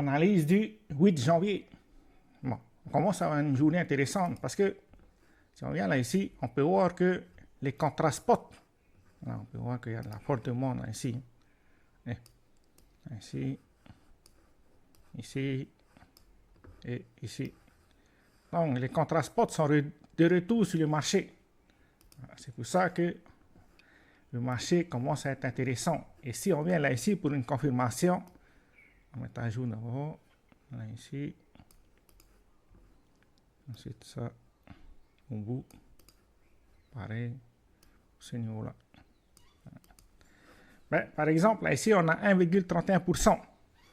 Analyse du 8 janvier. Bon, on commence à avoir une journée intéressante parce que si on vient là ici, on peut voir que les contrats spot, là, on peut voir qu'il y a de la forte demande là, ici. Et, ici, ici et ici. Donc les contrats spot sont de retour sur le marché. C'est pour ça que le marché commence à être intéressant. Et si on vient là ici pour une confirmation, on met à jour d'abord, là ici, ensuite ça, au bout, pareil, ce niveau-là. Ben, par exemple, là ici, on a 1,31%.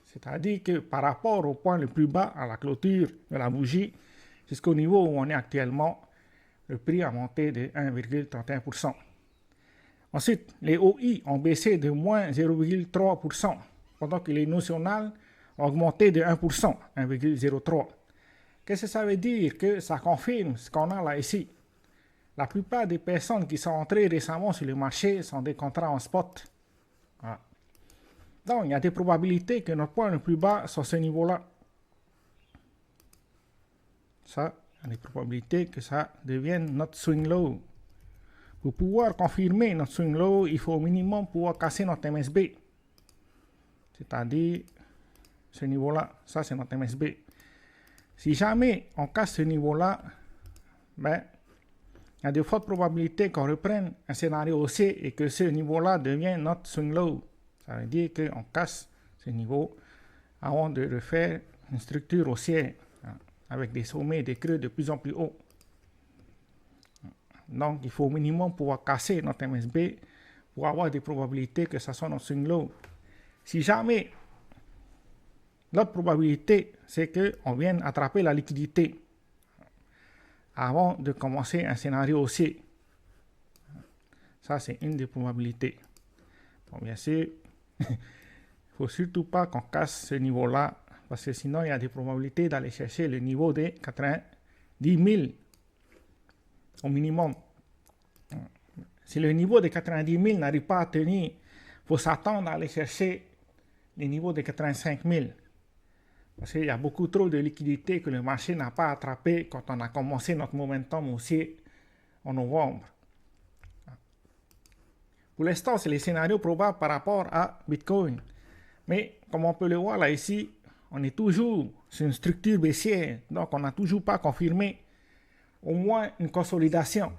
C'est-à-dire que par rapport au point le plus bas à la clôture de la bougie, jusqu'au niveau où on est actuellement, le prix a monté de 1,31%. Ensuite, les OI ont baissé de moins 0,3%, pendant que les nationales ont augmenté de 1%, 1,03%. Qu'est-ce que ça veut dire? Que ça confirme ce qu'on a là ici. La plupart des personnes qui sont entrées récemment sur le marché sont des contrats en spot. Voilà. Donc, il y a des probabilités que notre point le plus bas soit ce niveau-là. Ça, il y a des probabilités que ça devienne notre swing low. Pour pouvoir confirmer notre swing low, il faut au minimum pouvoir casser notre MSB. C'est-à-dire ce niveau-là, ça c'est notre MSB. Si jamais on casse ce niveau-là, ben, il y a de fortes probabilités qu'on reprenne un scénario haussier et que ce niveau-là devienne notre swing low. Ça veut dire qu'on casse ce niveau avant de refaire une structure haussière avec des sommets et des creux de plus en plus hauts. Donc, il faut au minimum pouvoir casser notre MSB pour avoir des probabilités que ça soit notre swing low. Si jamais, l'autre probabilité, c'est qu'on vienne attraper la liquidité avant de commencer un scénario haussier. Ça, c'est une des probabilités. Bon, bien sûr, il ne faut surtout pas qu'on casse ce niveau-là, parce que sinon, il y a des probabilités d'aller chercher le niveau des 90 000 au minimum. Si le niveau de 90 000 n'arrive pas à tenir, il faut s'attendre à aller chercher les niveaux de 85 000. Parce qu'il y a beaucoup trop de liquidités que le marché n'a pas attrapé quand on a commencé notre momentum haussier en novembre. Pour l'instant, c'est les scénarios probables par rapport à Bitcoin. Mais comme on peut le voir là ici, on est toujours sur une structure baissière. Donc, on n'a toujours pas confirmé au moins une consolidation.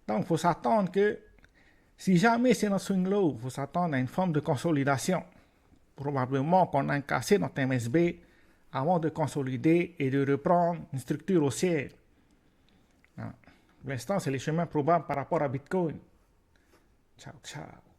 Donc, il faut s'attendre que si jamais c'est notre swing low, il faut s'attendre à une forme de consolidation. Probablement qu'on a cassé notre MSB avant de consolider et de reprendre une structure haussière. Pour l'instant, c'est les chemins probables par rapport à Bitcoin. Ciao, ciao.